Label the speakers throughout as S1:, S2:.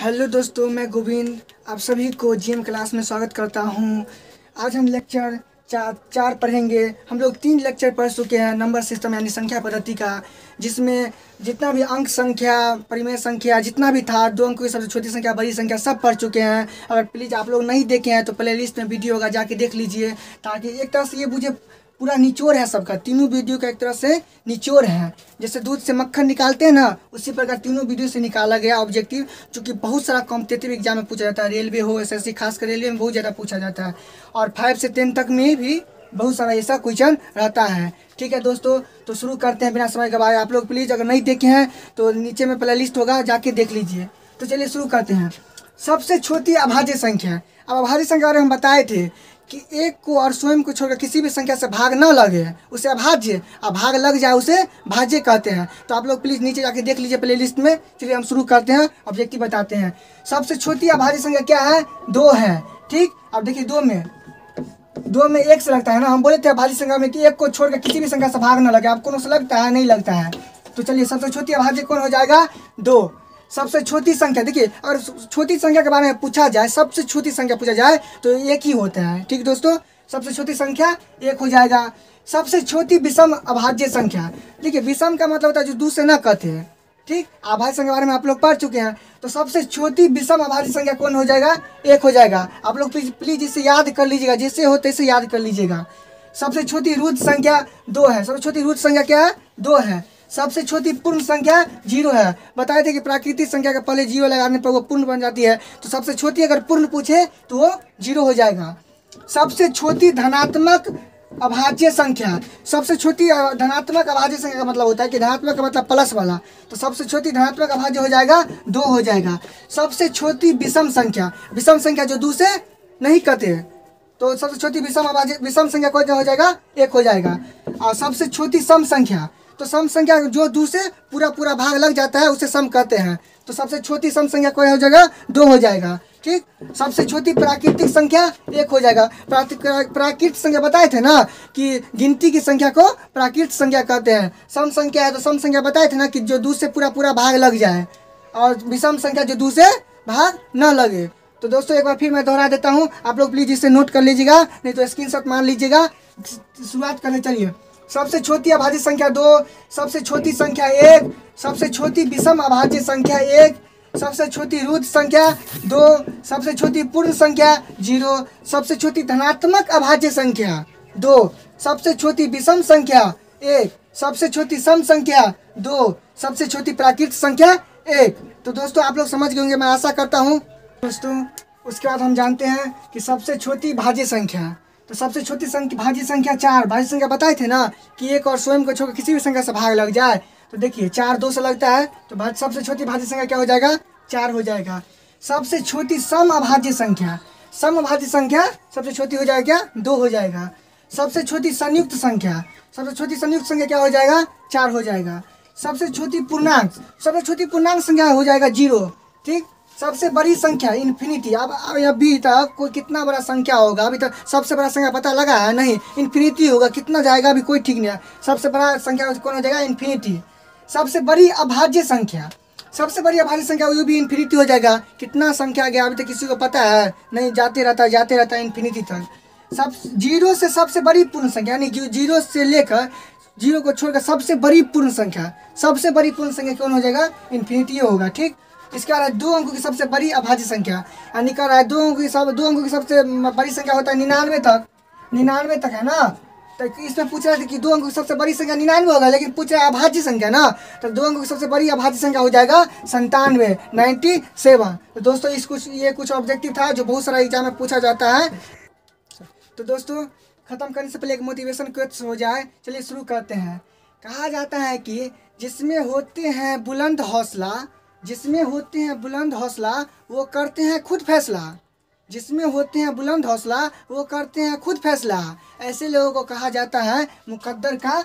S1: Hello दोस्तों, मैं गोविंद आप सभी को जीएम क्लास में स्वागत करता हूं। आज हम लेक्चर चार पढ़ेंगे। हम लोग 3 लेक्चर पढ़ चुके हैं नंबर सिस्टम यानी संख्या पद्धति का, जिसमें जितना भी अंक संख्या, परिमेय संख्या जितना भी था, 2 अंकों की सबसे छोटी संख्या, बड़ी संख्या सब पढ़ चुके हैं। अगर प्लीज़ आप लोग नहीं देखे हैं तो प्ले लिस्ट में वीडियो होगा, जाके देख लीजिए, ताकि एक तरह से ये मुझे पूरा निचोड़ है सबका। तीनों वीडियो का एक तरह से निचोड़ है, जैसे दूध से मक्खन निकालते हैं ना, उसी प्रकार तीनों वीडियो से निकाला गया ऑब्जेक्टिव, जो कि बहुत सारा कॉम्पिटेटिव एग्जाम में पूछा जाता है। रेलवे हो, एसएससी, खासकर रेलवे में बहुत ज़्यादा पूछा जाता है, और 5 से 10 तक में भी बहुत सारा ऐसा क्वेश्चन रहता है। ठीक है दोस्तों, तो शुरू करते हैं बिना समय गवाए। आप लोग प्लीज़ अगर नहीं देखे हैं तो नीचे में प्ले लिस्ट होगा, जाके देख लीजिए। तो चलिए शुरू करते हैं। सबसे छोटी अभाज्य संख्या। अब अभाज्य संख्या के बारे में हम बताए थे कि एक को और स्वयं को छोड़कर किसी भी संख्या से भाग न लगे उसे अभाज्य, और भाग लग जाए उसे भाज्य कहते हैं। तो आप लोग प्लीज़ नीचे जाके देख लीजिए प्लेलिस्ट में। चलिए हम शुरू करते हैं, ऑब्जेक्टिव बताते हैं। सबसे छोटी अभाज्य संख्या क्या है? 2 है। ठीक, अब देखिए 2 में 1 से लगता है ना। हम बोले थे अभाज्य संख्या में कि एक को छोड़कर किसी भी संख्या से भाग न लगे। आपको से लगता है? नहीं लगता है। तो चलिए सबसे छोटी अभाज्य कौन हो जाएगा? 2। सबसे छोटी संख्या, देखिए अगर छोटी संख्या के बारे में पूछा जाए, सबसे छोटी संख्या पूछा जाए तो 1 ही होता है। ठीक दोस्तों, सबसे छोटी संख्या 1 हो जाएगा। सबसे छोटी विषम अभाज्य संख्या, देखिए विषम का मतलब होता है जो 2 से न कहते हैं। ठीक, अभाज्य संख्या के बारे में आप लोग पढ़ चुके हैं। तो सबसे छोटी विषम अभाज्य संख्या कौन हो जाएगा? 1 हो जाएगा। आप लोग प्लीज इसे याद कर लीजिएगा, जैसे हो तैसे याद कर लीजिएगा। सबसे छोटी रुद्र संख्या 2 है। सबसे छोटी रुद्र संख्या क्या है? 2 है। सबसे छोटी पूर्ण संख्या 0 है। बताए थे कि प्राकृतिक संख्या के पहले 0 लगाने पर वो पूर्ण बन जाती है। तो सबसे छोटी अगर पूर्ण पूछे तो वो 0 हो जाएगा। सबसे छोटी धनात्मक अभाज्य संख्या। सबसे छोटी धनात्मक अभाज्य संख्या का मतलब होता है कि धनात्मक का मतलब प्लस वाला, तो सबसे छोटी धनात्मक अभाज्य हो जाएगा 2 हो जाएगा। सबसे छोटी विषम संख्या, विषम संख्या जो 2 से नहीं कहते हैं, तो सबसे छोटी विषम संख्या कौन हो जाएगा? 1 हो जाएगा। और सबसे छोटी सम संख्या, तो सम संख्या जो 2 से पूरा भाग लग जाता है उसे सम कहते हैं। तो सबसे छोटी सम संख्या कोई हो जाएगा? 2 हो जाएगा। ठीक, सबसे छोटी प्राकृतिक संख्या 1 हो जाएगा। प्राकृतिक संख्या बताए थे ना कि गिनती की संख्या को प्राकृतिक संख्या कहते हैं। सम संख्या है तो सम संख्या बताए थे ना कि जो 2 से पूरा भाग लग जाए, और विषम संख्या जो 2 से भाग न लगे। तो दोस्तों एक बार फिर मैं दोहरा देता हूँ, आप लोग प्लीज इसे नोट कर लीजिएगा, नहीं तो स्क्रीनशॉट मान लीजिएगा। शुरुआत करने चलिए। सबसे छोटी अभाज्य संख्या 2, सबसे छोटी संख्या 1, सबसे छोटी विषम अभाज्य संख्या 1, सबसे छोटी रुद्र संख्या 2, सबसे छोटी पूर्ण संख्या 0, सबसे छोटी धनात्मक अभाज्य संख्या 2, सबसे छोटी विषम संख्या 1, सबसे छोटी सम संख्या 2, सबसे छोटी प्राकृतिक संख्या 1। तो दोस्तों आप लोग समझ गए होंगे, मैं आशा करता हूँ। दोस्तों उसके बाद हम जानते हैं कि सबसे छोटी भाज्य संख्या। तो सबसे छोटी भाज्य संख्या 4। भाज्य संख्या बताए थे ना कि एक और स्वयं को छोड़कर किसी भी संख्या से भाग लग जाए। तो देखिए 4 2 से लगता है, तो सबसे छोटी भाज्य संख्या क्या हो जाएगा? 4 हो जाएगा। सबसे छोटी सम अभाज्य संख्या, सम अभाज्य संख्या सबसे छोटी हो जाएगा क्या? 2 हो जाएगा। सबसे छोटी संयुक्त संख्या, सबसे छोटी संयुक्त संख्या क्या हो जाएगा? 4 हो जाएगा। सबसे छोटी पूर्णांक, सबसे छोटी पूर्णांक संख्या हो जाएगा 0। ठीक, सबसे बड़ी संख्या इन्फिनिटी। अब अभी तक कोई कितना बड़ा संख्या होगा, अभी तक सबसे बड़ा संख्या पता लगा है? नहीं, इन्फिनिटी होगा। कितना जाएगा अभी कोई ठीक नहीं है। सबसे बड़ा संख्या कौन हो जाएगा? इन्फिनिटी। सबसे बड़ी अभाज्य संख्या, सबसे बड़ी अभाज्य संख्या वो भी इन्फिनिटी हो जाएगा। कितना संख्या गया अभी तक किसी को पता है? नहीं, जाते रहता है इन्फिनिटी तक। 0 से सबसे बड़ी पूर्ण संख्या, यानी 0 से लेकर 0 को छोड़कर सबसे बड़ी पूर्ण संख्या, सबसे बड़ी पूर्ण संख्या कौन हो जाएगा? इन्फिनिटी होगा। ठीक, इसके बाद 2 अंकों की सबसे बड़ी अभाज्य संख्या, यानी कह रहा है 2 अंकों की सबसे बड़ी संख्या होता है 99 तक है ना। तो इसमें पूछ रहा था कि 2 अंकों की सबसे बड़ी संख्या 99 होगा, लेकिन पूछ रहा है अभाज्य संख्या ना, तो 2 अंकों की सबसे बड़ी अभाज्य संख्या हो जाएगा 97। तो दोस्तों ये कुछ ऑब्जेक्टिव था जो बहुत सारा एग्जाम में पूछा जाता है। तो दोस्तों खत्म करने से पहले एक मोटिवेशन क्वेश्चन हो जाए। चलिए शुरू करते हैं। कहा जाता है कि जिसमें होते हैं बुलंद हौसला वो करते हैं खुद फैसला। जिसमें होते हैं बुलंद हौसला वो करते हैं खुद फैसला। ऐसे लोगों को कहा जाता है मुकद्दर का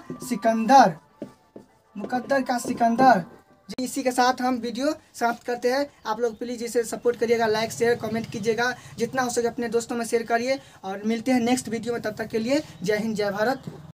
S1: सिकंदर। जी, इसी के साथ हम वीडियो समाप्त करते हैं। आप लोग प्लीज़ इसे सपोर्ट करिएगा, लाइक शेयर कमेंट कीजिएगा, जितना हो सके अपने दोस्तों में शेयर करिए, और मिलते हैं नेक्स्ट वीडियो में। तब तक के लिए जय हिंद, जय भारत।